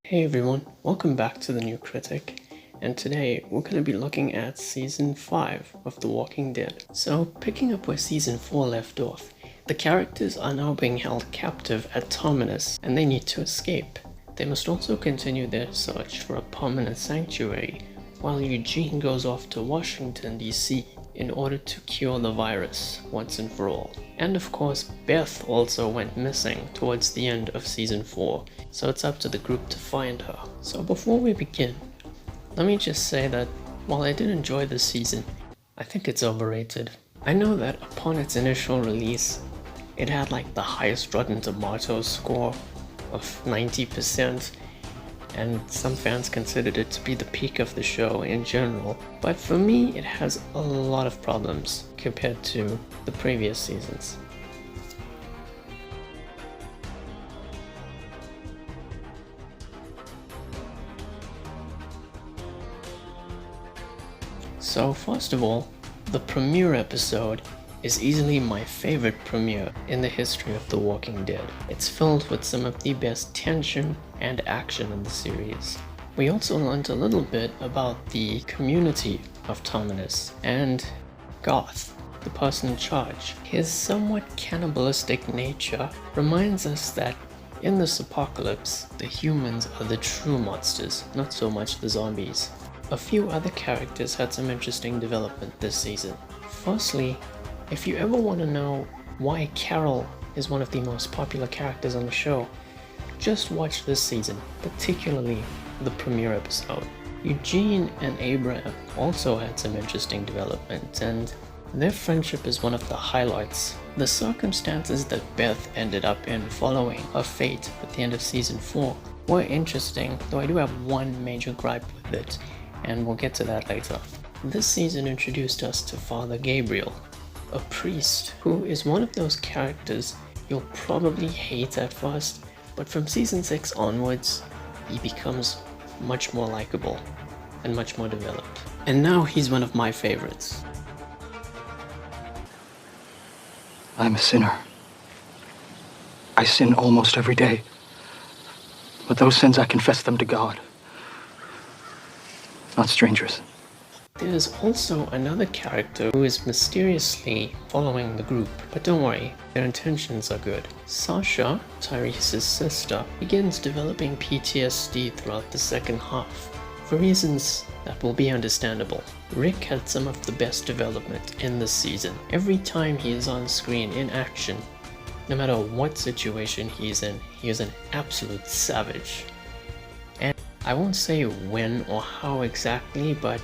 Hey everyone, welcome back to The New Critic, and today we're going to be looking at Season 5 of The Walking Dead. So, picking up where Season 4 left off, the characters are now being held captive at Terminus, and they need to escape. They must also continue their search for a permanent sanctuary, while Eugene goes off to Washington, D.C. in order to cure the virus once and for all. And of course, Beth also went missing towards the end of Season 4, so it's up to the group to find her. So before we begin, let me just say that while I did enjoy this season, I think it's overrated. I know that upon its initial release, it had like the highest Rotten Tomatoes score of 90%, and some fans considered it to be the peak of the show in general, but for me it has a lot of problems compared to the previous seasons. So first of all, the premiere episode is easily my favorite premiere in the history of The Walking Dead. It's filled with some of the best tension and action in the series. We also learned a little bit about the community of Terminus and Garth, the person in charge. His somewhat cannibalistic nature reminds us that in this apocalypse, the humans are the true monsters, not so much the zombies. A few other characters had some interesting development this season. Firstly, if you ever want to know why Carol is one of the most popular characters on the show, just watch this season, particularly the premiere episode. Eugene and Abraham also had some interesting development, and their friendship is one of the highlights. The circumstances that Beth ended up in following her fate at the end of Season 4 were interesting, though I do have one major gripe with it, and we'll get to that later. This season introduced us to Father Gabriel, a priest who is one of those characters you'll probably hate at first, but from Season 6 onwards, he becomes much more likable and much more developed. And now he's one of my favorites. I'm a sinner. I sin almost every day. But those sins, I confess them to God, not strangers. There's also another character who is mysteriously following the group, but don't worry, their intentions are good. Sasha, Tyrese's sister, begins developing PTSD throughout the second half, for reasons that will be understandable. Rick had some of the best development in this season. Every time he is on screen in action, no matter what situation he is in, he is an absolute savage. And I won't say when or how exactly, but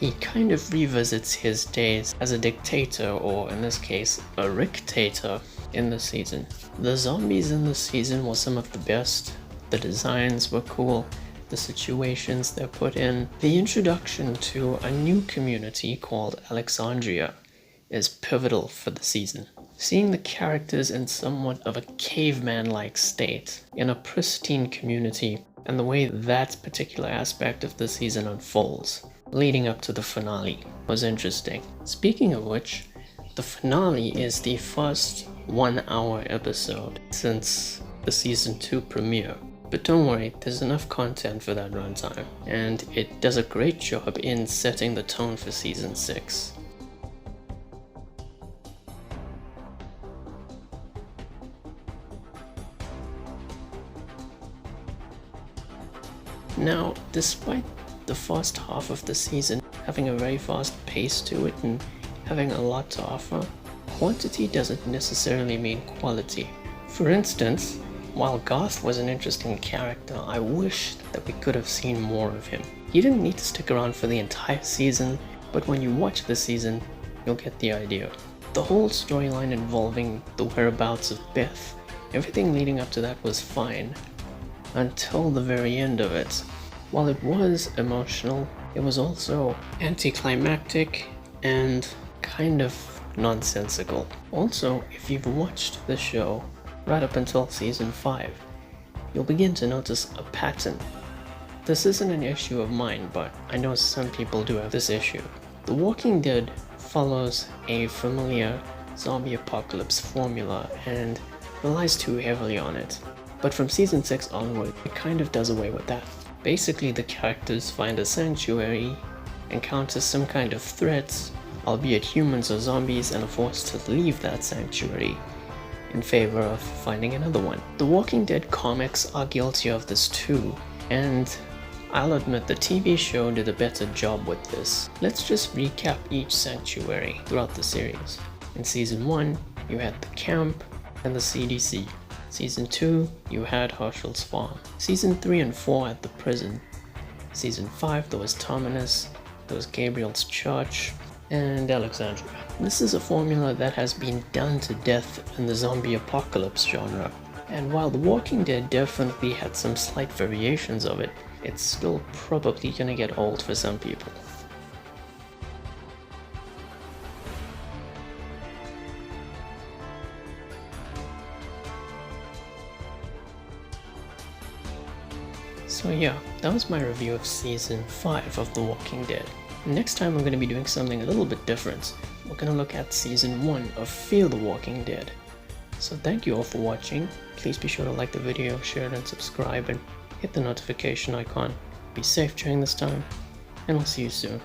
he kind of revisits his days as a dictator, or in this case, a Ricktator, in the season. The zombies in this season were some of the best. The designs were cool, the situations they're put in. The introduction to a new community called Alexandria is pivotal for the season. Seeing the characters in somewhat of a caveman-like state in a pristine community, and the way that particular aspect of the season unfolds, leading up to the finale, was interesting. Speaking of which, the finale is the first 1 hour episode since the Season 2 premiere. But don't worry, there's enough content for that runtime, and it does a great job in setting the tone for Season 6. Now, despite the first half of the season having a very fast pace to it and having a lot to offer, quantity doesn't necessarily mean quality. For instance, while Garth was an interesting character, I wish that we could have seen more of him. He didn't need to stick around for the entire season, but when you watch the season, you'll get the idea. The whole storyline involving the whereabouts of Beth, everything leading up to that was fine, until the very end of it. While it was emotional, it was also anticlimactic and kind of nonsensical. Also, if you've watched the show right up until Season 5, you'll begin to notice a pattern. This isn't an issue of mine, but I know some people do have this issue. The Walking Dead follows a familiar zombie apocalypse formula and relies too heavily on it. But from season 6 onward, it kind of does away with that. Basically, the characters find a sanctuary, encounter some kind of threats, albeit humans or zombies, and are forced to leave that sanctuary in favor of finding another one. The Walking Dead comics are guilty of this too, and I'll admit the TV show did a better job with this. Let's just recap each sanctuary throughout the series. In season 1, you had the camp and the CDC. Season 2, you had Herschel's farm. Season 3 and 4 had the prison. Season 5, there was Terminus, there was Gabriel's church, and Alexandria. This is a formula that has been done to death in the zombie apocalypse genre. And while The Walking Dead definitely had some slight variations of it, it's still probably gonna get old for some people. So yeah, that was my review of season 5 of The Walking Dead. Next time we're going to be doing something a little bit different. We're going to look at season 1 of Fear the Walking Dead. So thank you all for watching. Please be sure to like the video, share it and subscribe, and hit the notification icon. Be safe during this time, and I'll see you soon.